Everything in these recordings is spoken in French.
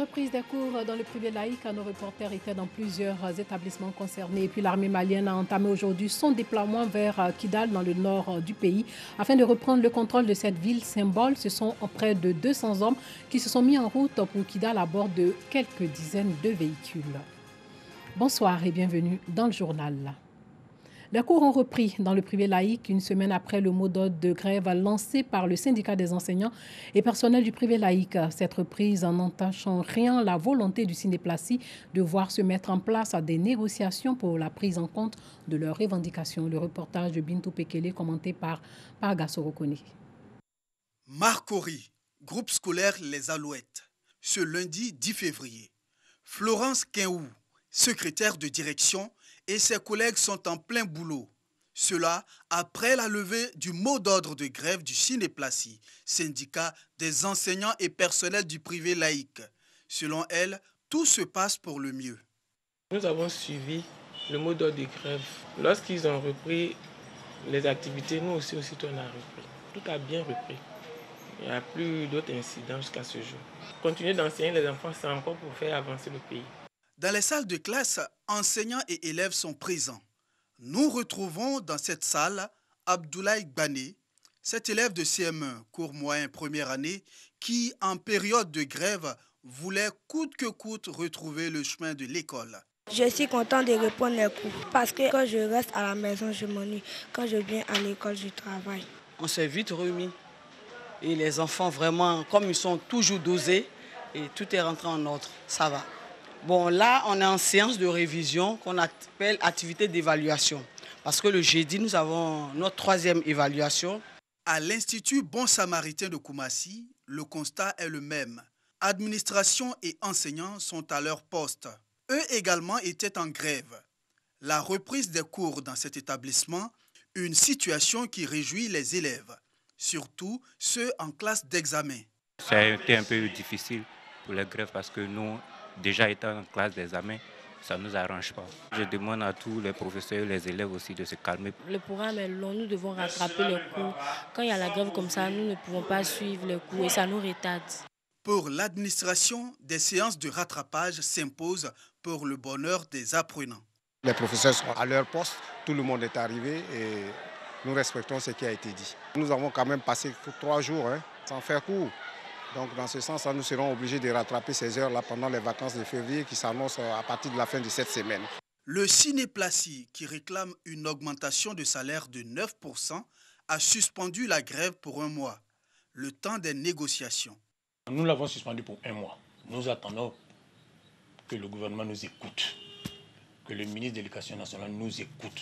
Reprise des cours dans le privé laïque, nos reporters étaient dans plusieurs établissements concernés. Et puis l'armée malienne a entamé aujourd'hui son déploiement vers Kidal, dans le nord du pays, afin de reprendre le contrôle de cette ville symbole. Ce sont près de 200 hommes qui se sont mis en route pour Kidal à bord de quelques dizaines de véhicules. Bonsoir et bienvenue dans le journal. Les cours ont repris dans le privé laïque une semaine après le mot d'ordre de grève lancé par le syndicat des enseignants et personnels du privé laïque. Cette reprise n'entache en rien la volonté du Cinéplacy de voir se mettre en place des négociations pour la prise en compte de leurs revendications. Le reportage de Bintou Pekele commenté par Gassoro Kone. Marcory, groupe scolaire Les Alouettes. Ce lundi 10 février, Florence Quinhou, secrétaire de direction, et ses collègues sont en plein boulot. Cela après la levée du mot d'ordre de grève du Cinéplacy, syndicat des enseignants et personnels du privé laïque. Selon elle, tout se passe pour le mieux. Nous avons suivi le mot d'ordre de grève. Lorsqu'ils ont repris les activités, nous aussi, aussitôt on a repris. Tout a bien repris. Il n'y a plus d'autres incidents jusqu'à ce jour. Continuer d'enseigner les enfants, c'est encore pour faire avancer le pays. Dans les salles de classe, enseignants et élèves sont présents. Nous retrouvons dans cette salle Abdoulaye Bané, cet élève de CM1, cours moyen première année, qui, en période de grève, voulait coûte que coûte retrouver le chemin de l'école. Je suis content de reprendre les cours parce que quand je reste à la maison, je m'ennuie. Quand je viens à l'école, je travaille. On s'est vite remis. Et les enfants, vraiment, comme ils sont toujours dosés, et tout est rentré en ordre, ça va. Bon, là, on est en séance de révision qu'on appelle activité d'évaluation. Parce que le jeudi, nous avons notre 3e évaluation. À l'Institut Bon Samaritain de Koumassi, le constat est le même. Administration et enseignants sont à leur poste. Eux également étaient en grève. La reprise des cours dans cet établissement, une situation qui réjouit les élèves, surtout ceux en classe d'examen. Ça a été un peu difficile pour les grèves parce que nous, déjà étant en classe d'examen, ça ne nous arrange pas. Je demande à tous les professeurs et les élèves aussi de se calmer. Le programme est long, nous devons rattraper les cours. Quand il y a la grève comme ça, nous ne pouvons pas suivre les cours et ça nous retarde. Pour l'administration, des séances de rattrapage s'imposent pour le bonheur des apprenants. Les professeurs sont à leur poste, tout le monde est arrivé et nous respectons ce qui a été dit. Nous avons quand même passé 3 jours sans faire cours. Donc dans ce sens, nous serons obligés de rattraper ces heures-là pendant les vacances de février qui s'annoncent à partir de la fin de cette semaine. Le Cinéplacy, qui réclame une augmentation de salaire de 9%, a suspendu la grève pour 1 mois, le temps des négociations. Nous l'avons suspendu pour 1 mois. Nous attendons que le gouvernement nous écoute, que le ministre de l'Éducation nationale nous écoute,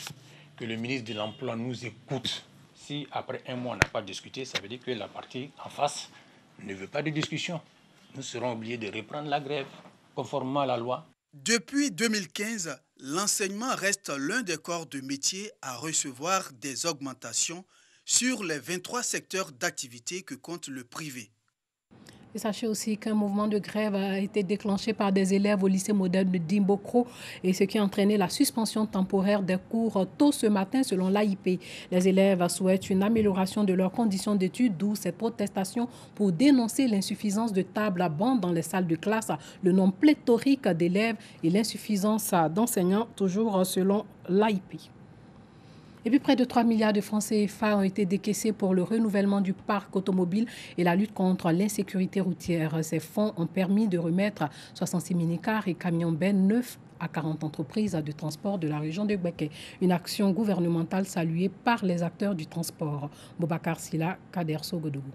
que le ministre de l'Emploi nous écoute. Si après 1 mois on n'a pas discuté, ça veut dire que la partie en face ne veut pas de discussion. Nous serons obligés de reprendre la grève, conformément à la loi. Depuis 2015, l'enseignement reste l'un des corps de métier à recevoir des augmentations sur les 23 secteurs d'activité que compte le privé. Et sachez aussi qu'un mouvement de grève a été déclenché par des élèves au lycée moderne de Dimbokro et ce qui a entraîné la suspension temporaire des cours tôt ce matin selon l'AIP. Les élèves souhaitent une amélioration de leurs conditions d'études, d'où cette protestation pour dénoncer l'insuffisance de tables à bancs dans les salles de classe, le nombre pléthorique d'élèves et l'insuffisance d'enseignants, toujours selon l'AIP. Et puis près de 3 milliards de francs CFA ont été décaissés pour le renouvellement du parc automobile et la lutte contre l'insécurité routière. Ces fonds ont permis de remettre 66 minicars et camions bennes neufs à 40 entreprises de transport de la région de Gbeke. Une action gouvernementale saluée par les acteurs du transport. Boubacar Silla, Kader Sogodougou.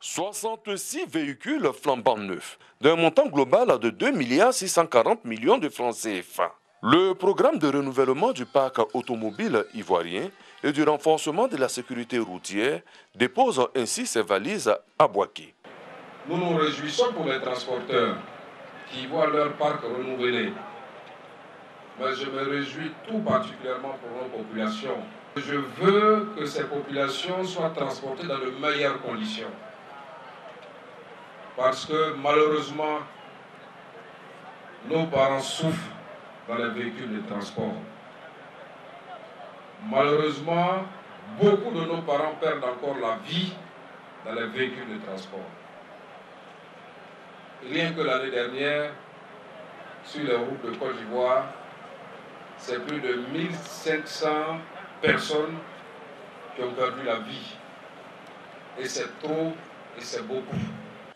66 véhicules flambant neufs, d'un montant global de 2 640 millions de francs CFA. Le programme de renouvellement du parc automobile ivoirien et du renforcement de la sécurité routière dépose ainsi ses valises à Boaké. Nous nous réjouissons pour les transporteurs qui voient leur parc renouvelé. Mais je me réjouis tout particulièrement pour nos populations. Je veux que ces populations soient transportées dans de meilleures conditions. Parce que malheureusement, nos parents souffrent dans les véhicules de transport. Malheureusement, beaucoup de nos parents perdent encore la vie dans les véhicules de transport. Rien que l'année dernière, sur les routes de Côte d'Ivoire, c'est plus de 1500 personnes qui ont perdu la vie. Et c'est trop et c'est beaucoup.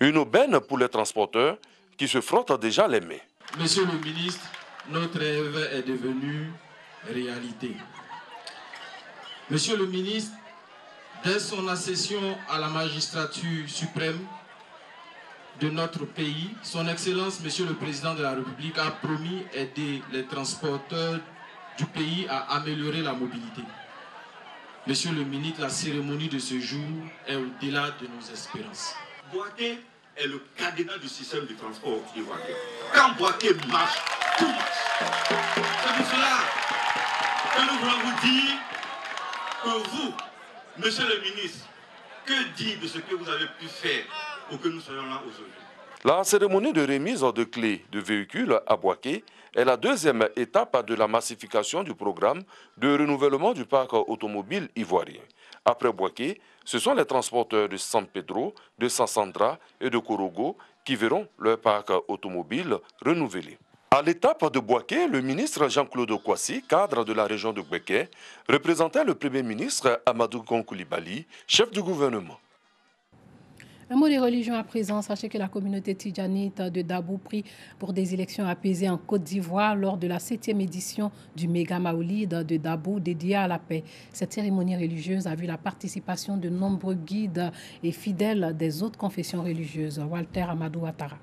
Une aubaine pour les transporteurs qui se frottent déjà les mains. Monsieur le ministre, notre rêve est devenu réalité. Monsieur le ministre, dès son accession à la magistrature suprême de notre pays, son Excellence, Monsieur le Président de la République, a promis aider les transporteurs du pays à améliorer la mobilité. Monsieur le ministre, la cérémonie de ce jour est au-delà de nos espérances. Boaké est le cardinal du système de transport ivoirien. Quand Boaké marche, tout marche. C'est pour cela que nous voulons vous dire que vous, monsieur le ministre, que dire de ce que vous avez pu faire pour que nous soyons là aujourd'hui? La cérémonie de remise de clés de véhicules à Boaké est la deuxième étape de la massification du programme de renouvellement du parc automobile ivoirien. Après Boaké, ce sont les transporteurs de San Pedro, de Sassandra et de Korogo qui verront leur parc automobile renouvelé. À l'étape de Boaké, le ministre Jean-Claude Kouassi, cadre de la région de Béké, représentait le Premier ministre Amadou Koulibaly, chef du gouvernement. Un mot des religions à présent. Sachez que la communauté tidjanite de Dabou prie pour des élections apaisées en Côte d'Ivoire lors de la 7e édition du méga Maoulid de Dabou dédié à la paix. Cette cérémonie religieuse a vu la participation de nombreux guides et fidèles des autres confessions religieuses. Walter Amadou Ouattara.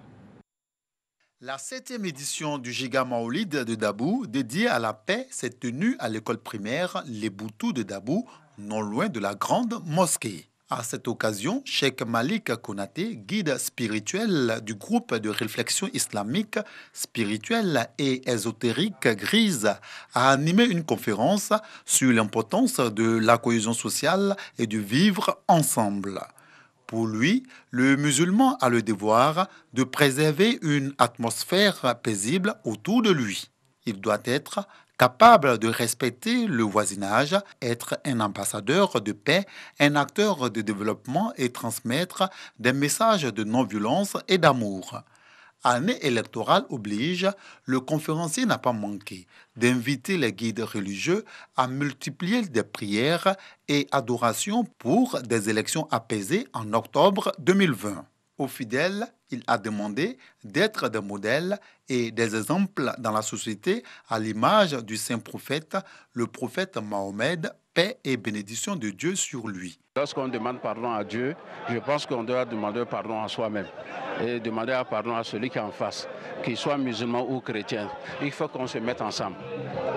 La 7e édition du Giga Maoulid de Dabou, dédiée à la paix, s'est tenue à l'école primaire Les Boutous de Dabou, non loin de la grande mosquée. À cette occasion, Cheikh Malik Konaté, guide spirituel du groupe de réflexion islamique, spirituelle et ésotérique Grise, a animé une conférence sur l'importance de la cohésion sociale et du vivre ensemble. Pour lui, le musulman a le devoir de préserver une atmosphère paisible autour de lui. Il doit être capable de respecter le voisinage, être un ambassadeur de paix, un acteur de développement et transmettre des messages de non-violence et d'amour. Année électorale oblige, le conférencier n'a pas manqué d'inviter les guides religieux à multiplier des prières et adorations pour des élections apaisées en octobre 2020. Aux fidèles, il a demandé d'être des modèles et des exemples dans la société à l'image du saint prophète, le prophète Mahomet, paix et bénédiction de Dieu sur lui. Lorsqu'on demande pardon à Dieu, je pense qu'on doit demander pardon à soi-même et demander pardon à celui qui est en face, qu'il soit musulman ou chrétien. Il faut qu'on se mette ensemble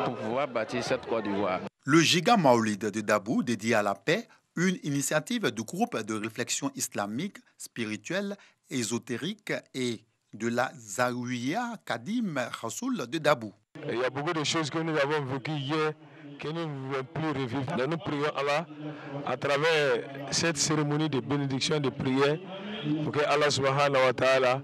pour pouvoir bâtir cette Côte d'Ivoire. Le Giga Maoulid de Dabou, dédié à la paix, une initiative du groupe de réflexion islamique, spirituelle, ésotérique et de la Zawiya Kadim Rassoul de Dabou. Il y a beaucoup de choses que nous avons vécues hier que nous ne voulons plus revivre. Nous prions Allah à travers cette cérémonie de bénédiction de prière pour que Allah subhanahu wa ta'ala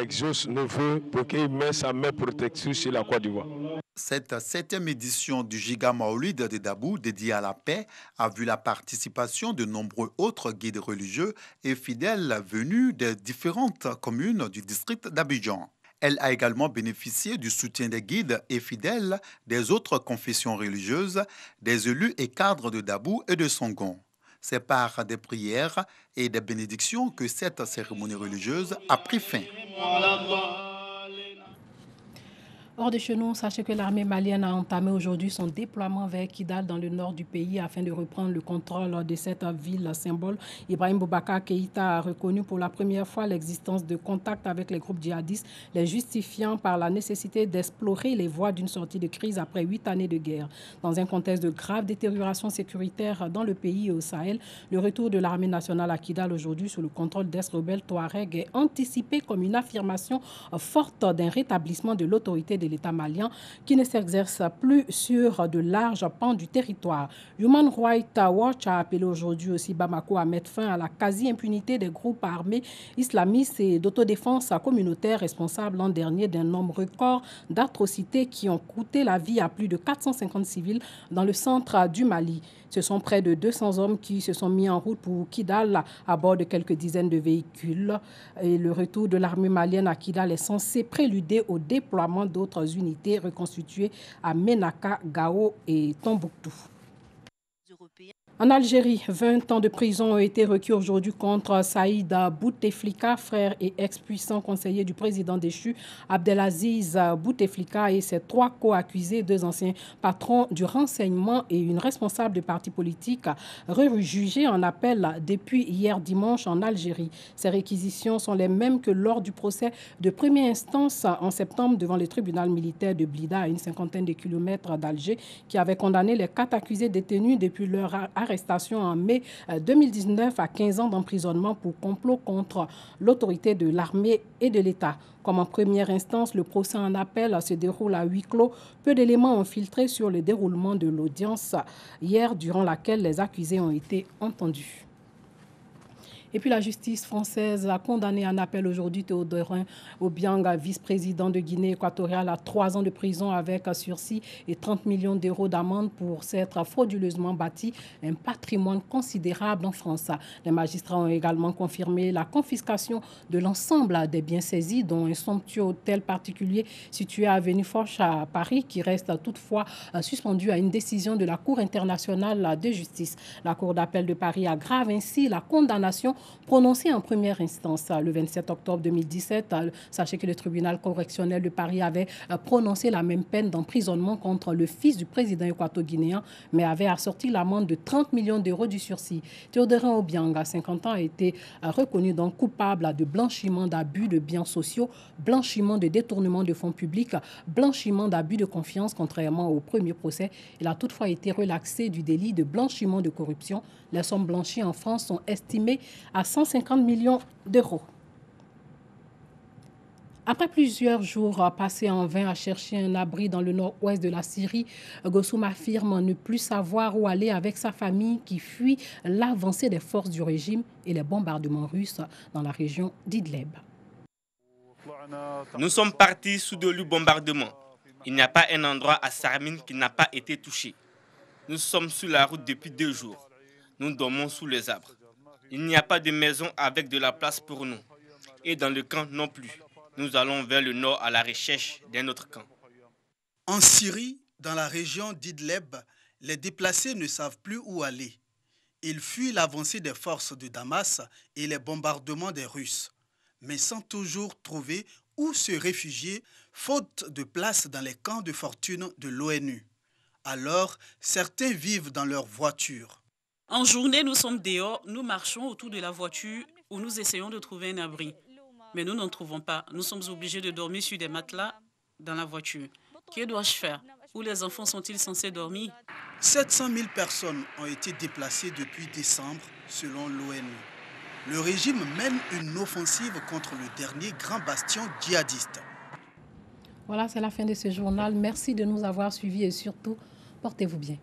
exauce nos vœux pour qu'il mette sa main protectrice sur la Côte d'Ivoire. Cette 7e édition du Giga Maoulid de Dabou, dédiée à la paix, a vu la participation de nombreux autres guides religieux et fidèles venus des différentes communes du district d'Abidjan. Elle a également bénéficié du soutien des guides et fidèles des autres confessions religieuses, des élus et cadres de Dabou et de Songon. C'est par des prières et des bénédictions que cette cérémonie religieuse a pris fin. Hors de chez nous, sachez que l'armée malienne a entamé aujourd'hui son déploiement vers Kidal dans le nord du pays afin de reprendre le contrôle de cette ville symbole. Ibrahim Boubacar Keïta a reconnu pour la première fois l'existence de contacts avec les groupes djihadistes, les justifiant par la nécessité d'explorer les voies d'une sortie de crise après 8 années de guerre. Dans un contexte de grave détérioration sécuritaire dans le pays et au Sahel, le retour de l'armée nationale à Kidal aujourd'hui sous le contrôle d'ex-rebelles Touareg est anticipé comme une affirmation forte d'un rétablissement de l'autorité de l'État malien qui ne s'exerce plus sur de larges pans du territoire. Human Rights Watch a appelé aujourd'hui aussi Bamako à mettre fin à la quasi-impunité des groupes armés islamistes et d'autodéfense communautaire responsables l'an dernier d'un nombre record d'atrocités qui ont coûté la vie à plus de 450 civils dans le centre du Mali. Ce sont près de 200 hommes qui se sont mis en route pour Kidal à bord de quelques dizaines de véhicules. Et le retour de l'armée malienne à Kidal est censé préluder au déploiement d'autres unités reconstituées à Ménaka, Gao et Tombouctou. En Algérie, 20 ans de prison ont été requis aujourd'hui contre Saïd Bouteflika, frère et ex-puissant conseiller du président déchu Abdelaziz Bouteflika et ses 3 co-accusés, 2 anciens patrons du renseignement et une responsable de parti politique, rejugés en appel depuis hier dimanche en Algérie. Ces réquisitions sont les mêmes que lors du procès de première instance en septembre devant le tribunal militaire de Blida, à une cinquantaine de kilomètres d'Alger, qui avait condamné les 4 accusés détenus depuis leur arrestation en mai 2019 à 15 ans d'emprisonnement pour complot contre l'autorité de l'armée et de l'État. Comme en première instance, le procès en appel se déroule à huis clos. Peu d'éléments ont filtré sur le déroulement de l'audience hier, durant laquelle les accusés ont été entendus. Et puis la justice française a condamné en appel aujourd'hui Théodorin Obiang, vice-président de Guinée équatoriale, à 3 ans de prison avec sursis et 30 millions d'euros d'amende pour s'être frauduleusement bâti un patrimoine considérable en France. Les magistrats ont également confirmé la confiscation de l'ensemble des biens saisis, dont un somptueux hôtel particulier situé à avenue Foch à Paris, qui reste toutefois suspendu à une décision de la Cour internationale de justice. La Cour d'appel de Paris aggrave ainsi la condamnation prononcée en première instance le 27 octobre 2017. Sachez que le tribunal correctionnel de Paris avait prononcé la même peine d'emprisonnement contre le fils du président équato-guinéen, mais avait assorti l'amende de 30 millions d'euros du sursis. Théodorin Obiang, à 50 ans, a été reconnu donc coupable de blanchiment d'abus de biens sociaux, blanchiment de détournement de fonds publics, blanchiment d'abus de confiance, contrairement au premier procès. Il a toutefois été relaxé du délit de blanchiment de corruption. Les sommes blanchies en France sont estimées à 150 millions d'euros. Après plusieurs jours passés en vain à chercher un abri dans le nord-ouest de la Syrie, Gossoum affirme ne plus savoir où aller avec sa famille qui fuit l'avancée des forces du régime et les bombardements russes dans la région d'Idlib. Nous sommes partis sous de lourds bombardements. Il n'y a pas un endroit à Sarmine qui n'a pas été touché. Nous sommes sur la route depuis 2 jours. Nous dormons sous les arbres. Il n'y a pas de maison avec de la place pour nous. Et dans le camp non plus. Nous allons vers le nord à la recherche d'un autre camp. En Syrie, dans la région d'Idlib, les déplacés ne savent plus où aller. Ils fuient l'avancée des forces de Damas et les bombardements des Russes, mais sans toujours trouver où se réfugier, faute de place dans les camps de fortune de l'ONU. Alors, certains vivent dans leurs voitures. En journée, nous sommes dehors, nous marchons autour de la voiture où nous essayons de trouver un abri. Mais nous n'en trouvons pas. Nous sommes obligés de dormir sur des matelas dans la voiture. Que dois-je faire? Où les enfants sont-ils censés dormir? 700 000 personnes ont été déplacées depuis décembre, selon l'ONU. Le régime mène une offensive contre le dernier grand bastion djihadiste. Voilà, c'est la fin de ce journal. Merci de nous avoir suivis et surtout, portez-vous bien.